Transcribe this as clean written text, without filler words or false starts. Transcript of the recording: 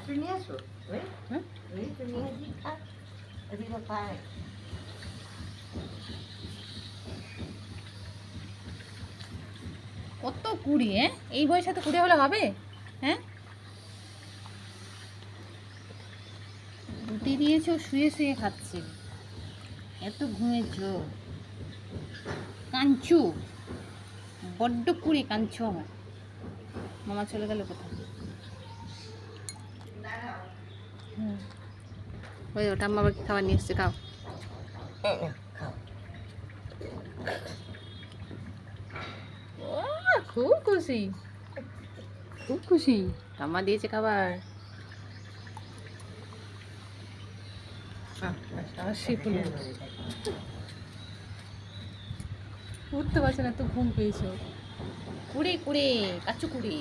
একটু নিয়ে আসো। হ্যাঁ একটু নিয়ে আসি, খাক। এদিকে খায়। কত কুড়ি, হ্যাঁ এই বয়সে তো কুড়ি হলে হবে? হ্যাঁ রুটি দিয়েছো, শুয়ে শুয়ে খাচ্ছে, এত ঘুমেছ, কাঞ্চু, বড্ড কুড়ি কাঞ্চু আমার। মামা চলে গেল কোথায়? হুম ওই ওটা আম্মা আবার কি খাবার নিয়ে এসছে, খাও। খাও। ও খুব খুশি, খুব খুশি, আম্মা দিয়েছে খাবার। উঠতে পারছে না, তো ঘুম পেয়েছো। কুড়ি কুড়ি কাচ্চু কুড়ি।